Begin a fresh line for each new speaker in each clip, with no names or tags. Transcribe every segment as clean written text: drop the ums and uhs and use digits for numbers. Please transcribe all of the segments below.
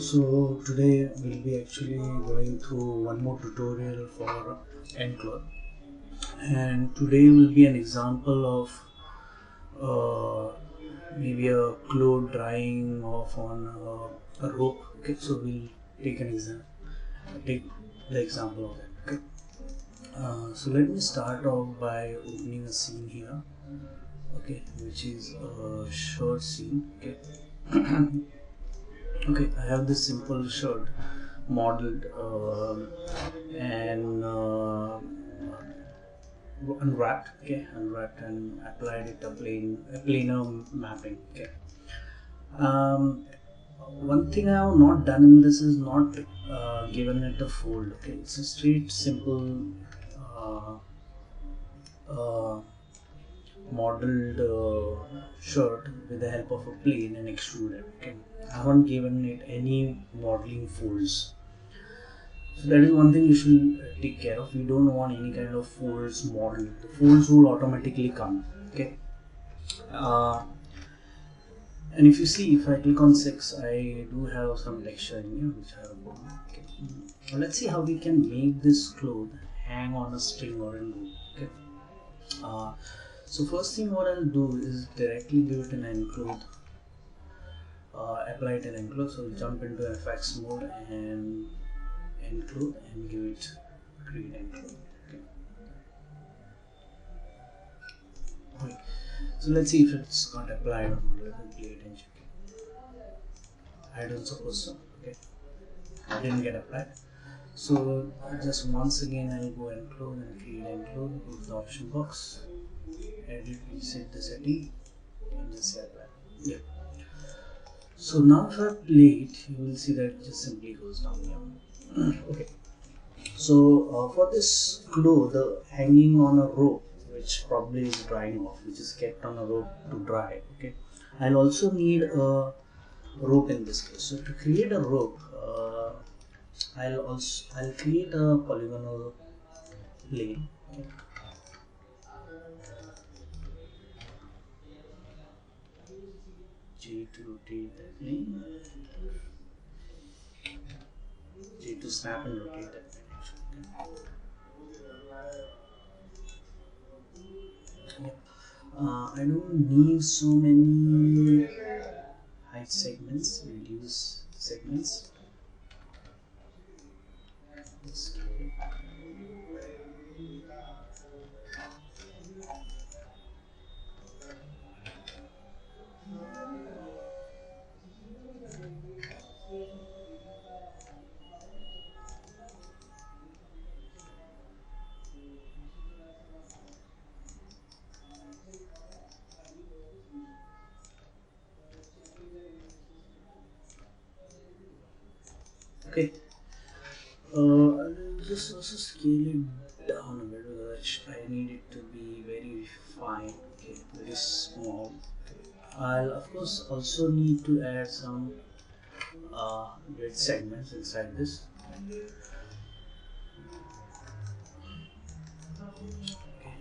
So today we'll be actually going through one more tutorial for nCloth, and today will be an example of maybe a cloth drying off on a rope. Okay, so we'll take take the example of it. Okay, so let me start off by opening a scene here. Okay, which is a shirt scene. Okay. Okay, I have this simple shirt modeled and unwrapped. Okay, unwrapped and applied it a planar mapping. Okay. Um, One thing I have not done in this is not given it a fold. Okay, it's a straight simple uh, uh, modeled shirt with the help of a plane and extruded. Okay, I haven't given it any modeling folds. So that is one thing you should take care of. You don't want any kind of folds modeled. The folds will automatically come. Okay. Uh, and if you see, if I click on 6, I do have some texture in here which I have put. Okay. Now let's see how we can make this cloth hang on a string or in rope. Okay. So first thing what I'll do is directly give it an nCloth. Apply it in nCloth. So jump into FX mode and nCloth and give it create nCloth. Okay. So let's see if it's got applied or not. Let me play it and check it. I don't suppose so. Okay, it didn't get applied. So just once again I'll go nCloth and create nCloth. Go to the option box, edit, reset the setting, and just say apply. Yeah. So now if I play it, you will see that it just simply goes down here. Okay. So for this cloth, the hanging on a rope, which probably is drying off, which is kept on a rope to dry. Okay, I'll also need a rope in this case. So to create a rope, I'll create a polygonal plane. Okay. J to rotate that plane, J to snap and rotate that plane. Okay. I don't need so many height segments, reduce segments. Okay, I'll just also scale it down a bit because I need it to be very fine. Okay, very small. I'll of course also need to add some grid segments inside this.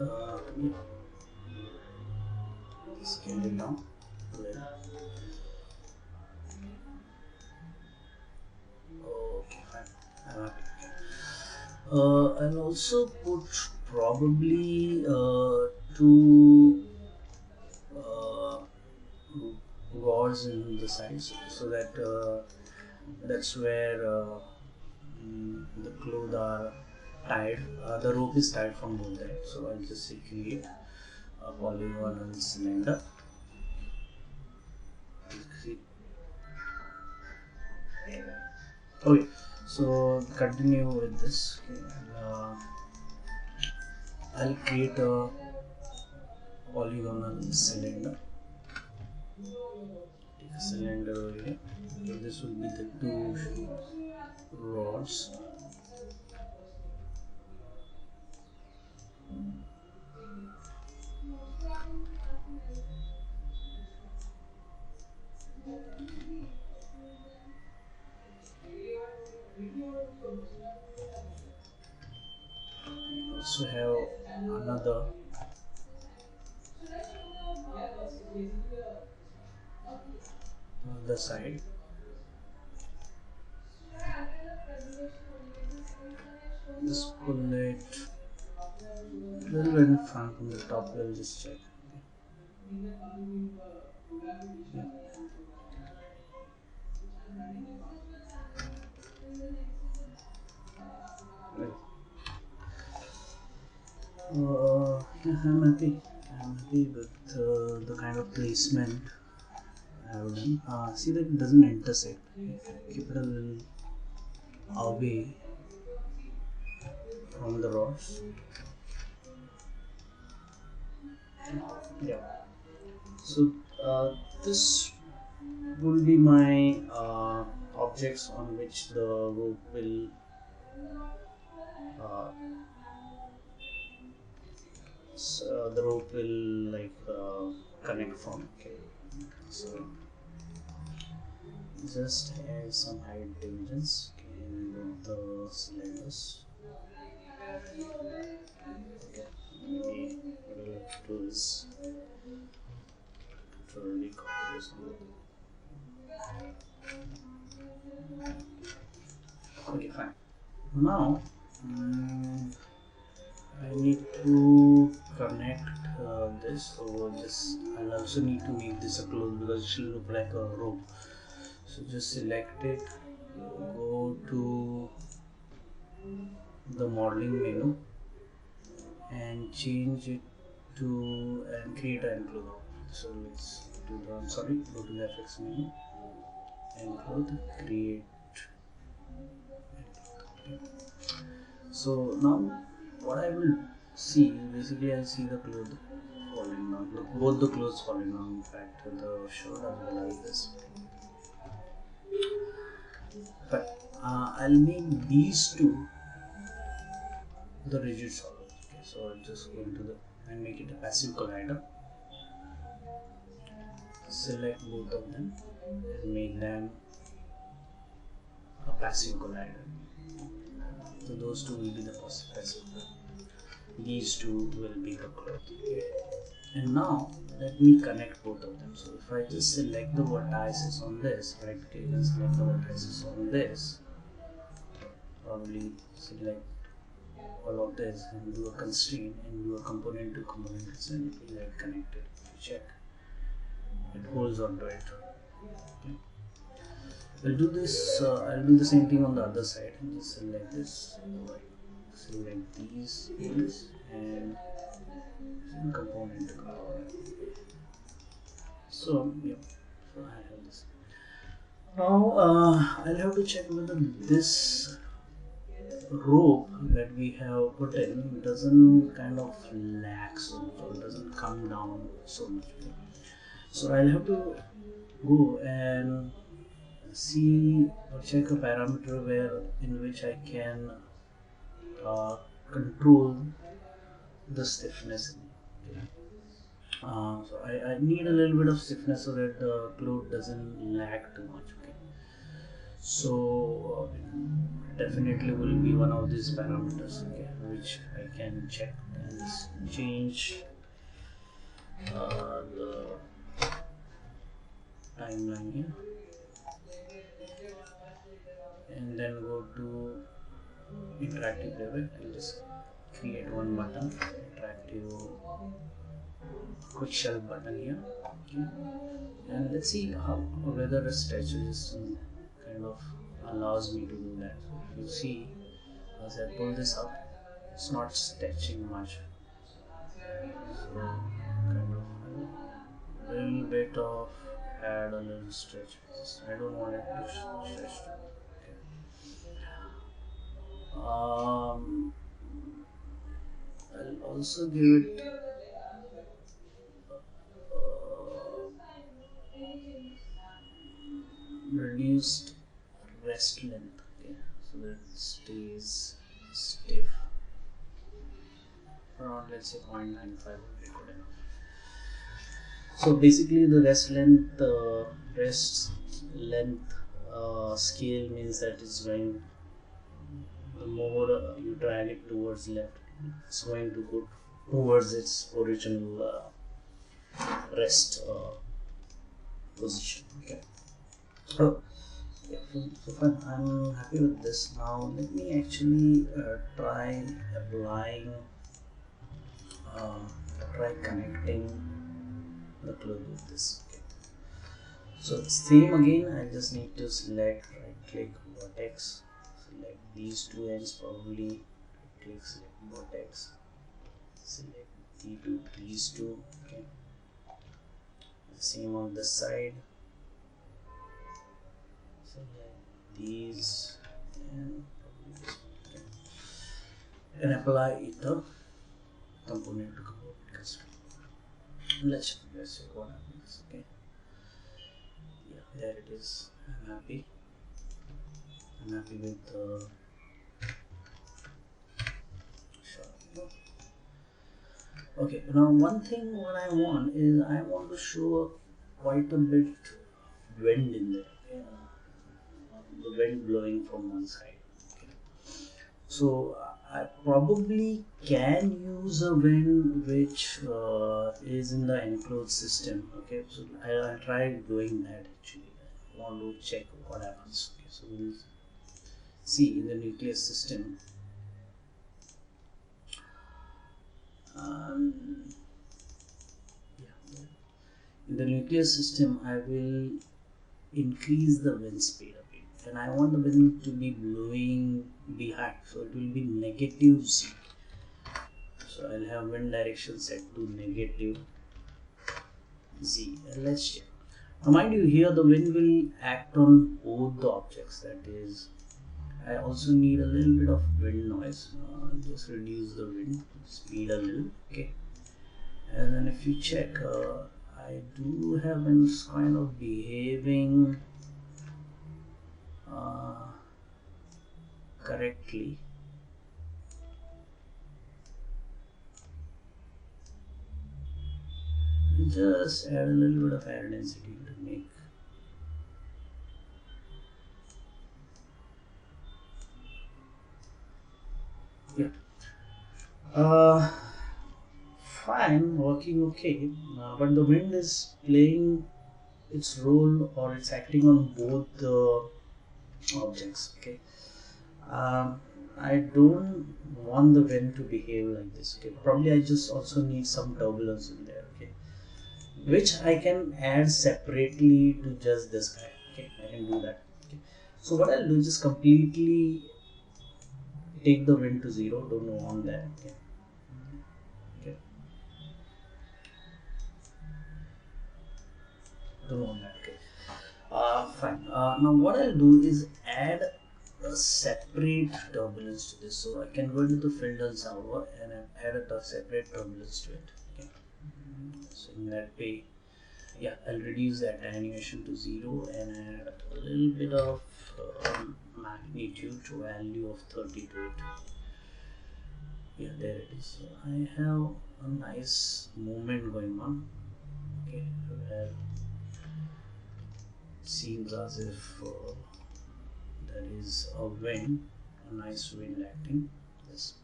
Okay, yeah. Scale it down. Okay, fine. I'm happy. I'll also put probably two rods in the sides so that that's where the clothes are tied. The rope is tied from both sides. So I'll just say create a polygonal cylinder. Okay, so continue with this. Okay, I'll create a polygonal cylinder. Take a cylinder over here. So this will be the two rods. Also have another side. just pull it a little bit in front from the top. We'll just check. Yeah. Right. Yeah, I'm happy. I'm happy with the kind of placement I have done. See that it doesn't intersect. Keep it a little away from the rods. Yeah. So this will be my objects on which the rope will uh, like connect from. Okay. So just add some height divisions in both the cylinders. Maybe we'll do this to really copy this one. Okay, fine. Now I need to connect this. So this I'll also need to make this a cloth because it should look like a rope. So just select it, go to the modeling menu and change it to and create an nCloth. So let's do the go to the FX menu, nCloth, create. So now what I will see, basically I'll see the cloth falling down, both the clothes falling down, in fact the shirt as well as this. But I'll make these two the rigid solid. Okay, so I'll just go into the and make it a passive collider. Select both of them and make them a passive collider. So those two will be the passive. These two will be the cloth. Okay. And now let me connect both of them. So if I just select the vertices on this, right click and select the vertices on this, probably select all of this and do a constraint and do a component to component and it will get connected. Check. It holds onto it. Okay. I'll do this. I'll do the same thing on the other side. Just select this, select these, and component. So yeah, so I have this. Now I'll have to check whether this rope that we have put in doesn't kind of lag so much or doesn't come down so much. So I'll have to go and see or check a parameter where in which I can control the stiffness. Okay. So I need a little bit of stiffness so that the cloth doesn't lag too much. Okay. So definitely will be one of these parameters, okay, which I can check and change the timeline here, and then go to interactive playback and just create one button, interactive quick shelf button here. Okay. And let's see how whether the stretch resistance kind of allows me to do that. So if you see, as I pull this up, it's not stretching much. So kind of a little bit of add a little stretch. I don't want it to stretch. Okay. I'll also give it reduced rest length, okay, so that it stays stiff around, let's say 0.95 would be good enough. So basically the rest length scale means that it's going, the more you drag it towards left, it's going to go towards its original rest position. Okay. Yeah, so fine. I'm happy with this. Now let me actually try applying, uh, try connecting the cloth with this. Okay. So same again. I just need to select, right click vertex, select these two ends probably. Right click, select vertex, select these two. Okay. Same on this side. Select these and probably this one. Okay. And apply it the component to component custom. Let's check what happens. Okay, yeah, there it is. I'm happy with the shot. Okay, now one thing what I want is I want to show quite a bit wind in there. Okay? The wind blowing from one side. Okay. So I probably can use a wind which is in the nCloth system. Okay, so I'll try doing that actually. I want to check what happens. Okay, so we'll see in the nucleus system. Yeah, in the nucleus system, I will increase the wind speed a bit, and I want the wind to be blowing behind, so it will be negative z. So I'll have wind direction set to negative z. And let's check. Now, mind you, here the wind will act on both the objects. That is, I also need a little bit of wind noise. Just reduce the wind speed a little. Okay, and then if you check, I do have been kind of behaving correctly. Just add a little bit of air density to make. Yeah. Fine, working okay, but the wind is playing its role, or it's acting on both the objects. Okay. I don't want the wind to behave like this. Okay, probably I just also need some turbulence in there. Okay, which I can add separately to just this guy. Okay, I can do that. Okay, so what I'll do is just completely take the wind to 0. Don't want that. Okay. Okay. Don't want that. Okay. Fine. Now what I'll do is add a separate turbulence to this. So I can go into the filter solver and add a separate turbulence to it. Okay. So in that way, yeah, I'll reduce that animation to 0 and add a little bit of magnitude to value of 30 to it. Yeah, there it is. So I have a nice movement going on. Okay, where it seems as if there is a wind, a nice wind acting. Yes.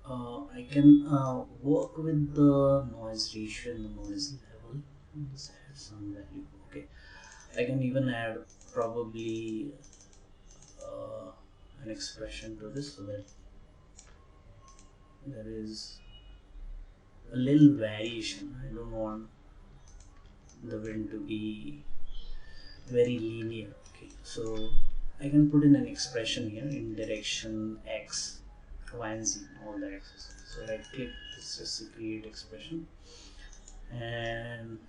I can work with the noise ratio and the noise level. Just add some value. Okay, I can even add probably an expression to this so that there is a little variation. I don't want the wind to be very linear. Okay, so I can put in an expression here in direction x, y and z, all the axes. So right click, this is a create expression and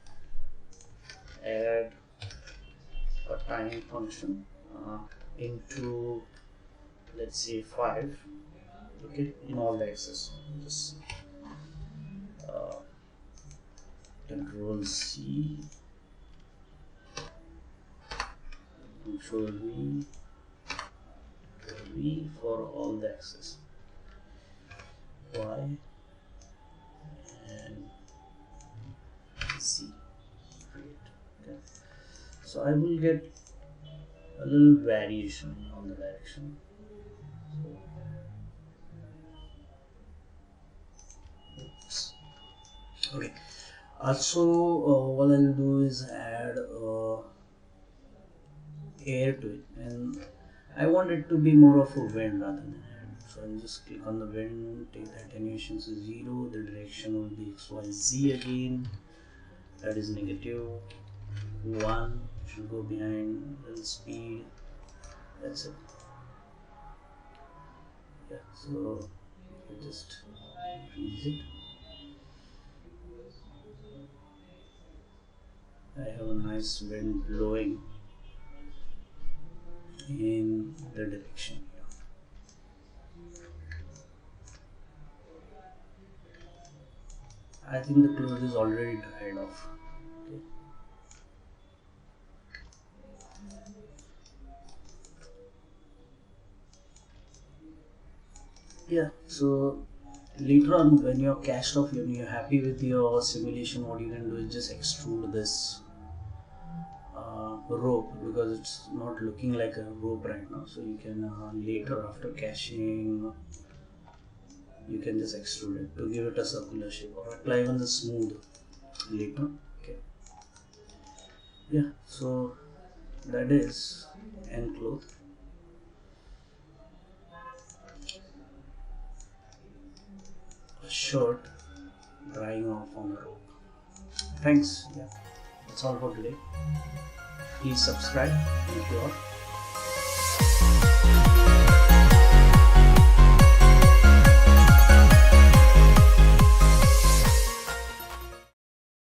add a time function into, let's say, 5. Okay, in all the axes. Just Control C, Control V for all the axes, Y and Z. Create. Okay. So I will get a little variation on the direction. Oops. Okay. Also, what I'll do is add air to it, and I want it to be more of a wind rather than air. So I'll just click on the wind, take the attenuation to 0, the direction will be XYZ again, that is negative 1, should go behind the speed, that's it. Yeah, so you just freeze it. I have a nice wind blowing in the direction here. I think the cloth is already dried off. Okay. Yeah, so later on when you're cached off and you're happy with your simulation, what you can do is just extrude this rope, because it's not looking like a rope right now. So you can later, after caching, you can just extrude it to give it a circular shape, or apply even the smooth later. Okay. Yeah, so that is nCloth. Shirt drying off on the rope. Thanks. Yeah, that's all for today. Please subscribe. Thank you all.